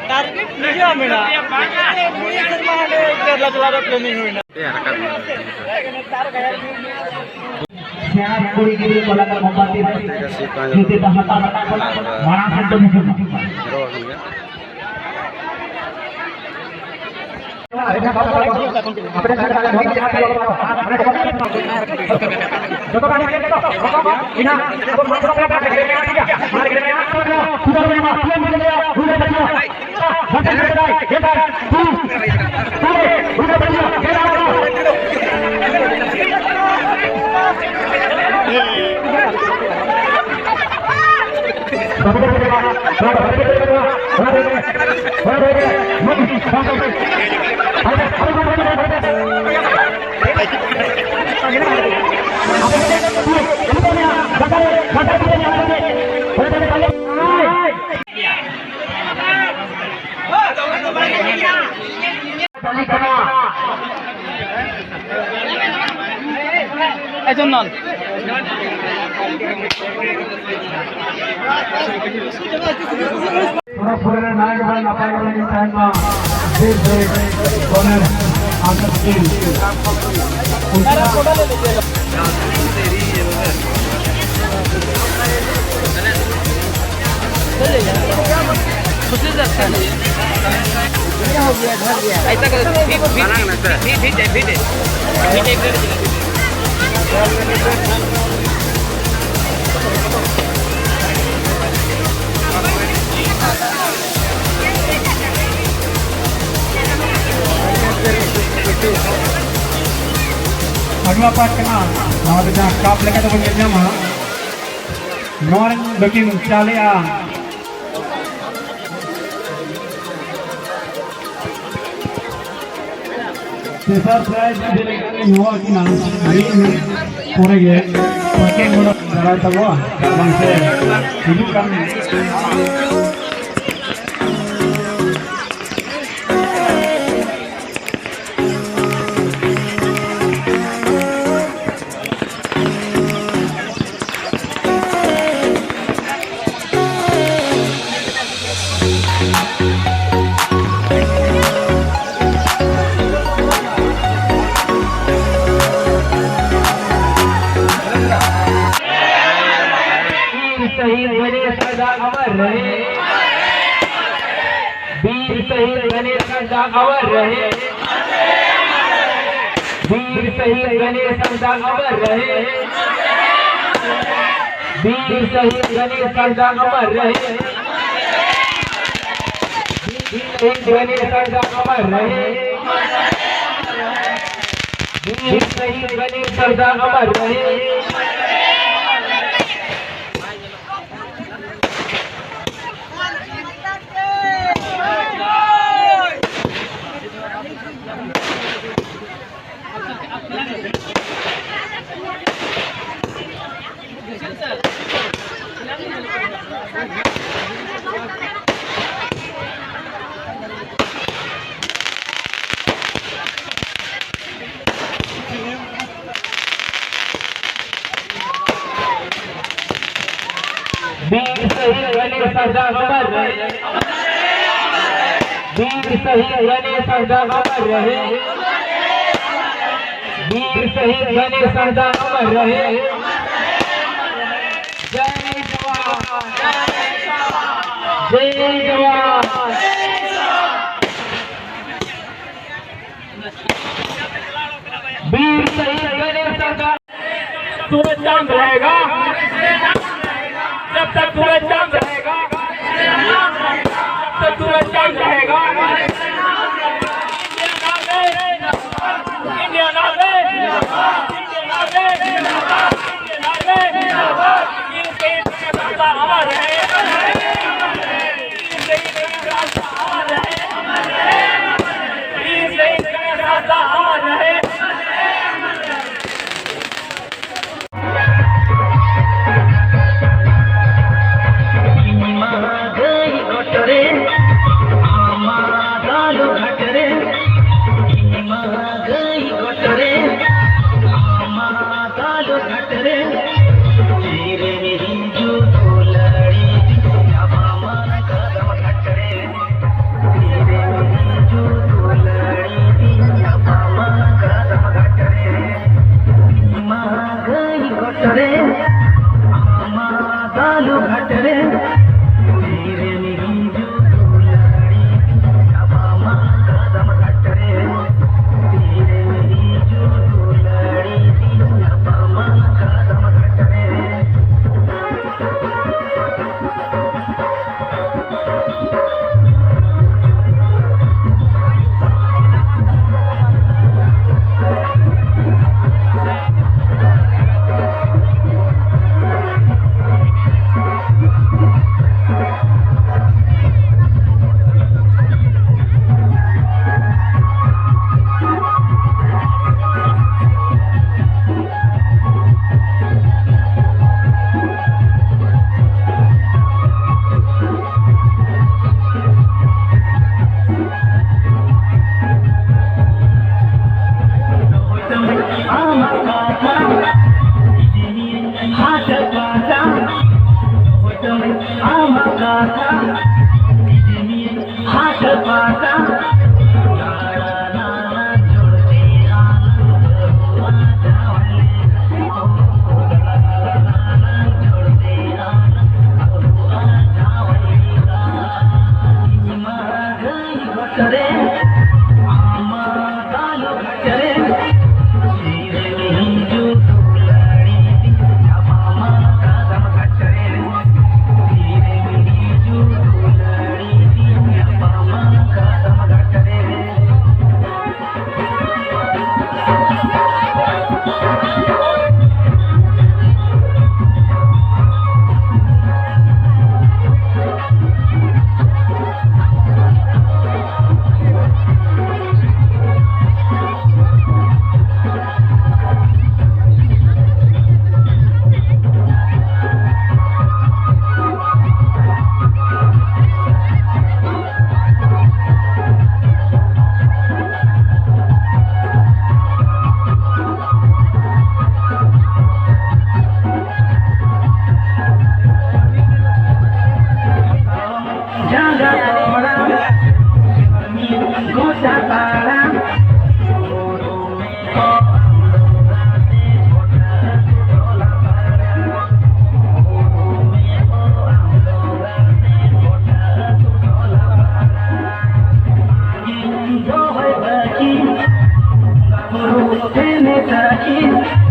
Target निजे आमेना केरला चला planning होइना sehat kuri kiri kolakan membatik kita hata mana hantu musuh এজন নন Pura-pura naik balik apa yang lagi tanya, corner angkat kiri. ऐसा करो Agla Pakana, now the top leg of the Yama, non looking Chalia. Surprise in walking on for a year, working on the right of one. You come. शहीद गणेश का दाग अमर रहे, वीर शहीद गणेश का दाग अमर रहे, वीर शहीद गणेश का दाग अमर रहे, वीर शहीद गणेश का दाग अमर रहे, वीर शहीद गणेश का दाग अमर रहे, वीर शहीद गणेश का दाग अमर रहे। वीर शहीद गणेश का दाग अमर रहे, वीर शहीद गणेश का दाग अमर रहे, वीर शहीद गणेश का दाग अमर रहे। जय जवान, जय जवान। वीर शहीद गणेश का दाग सूरज चांद रहेगा, जब तक सूरज चांद रहेगा, जब तक सूरज चांद रहेगा। Indian army, Indian army, Indian army, वीर शहीद गणेश का अमर रहे, वीर शहीद गणेश का अमर रहे, वीर शहीद गणेश का अमर रहे। घटरे दालू घटरे तेरे नहीं जो दुलारी मामा कदम घटरे तेरे नहीं जो दुलारी मामा कदम घटरे हाथ पाता करे Teraki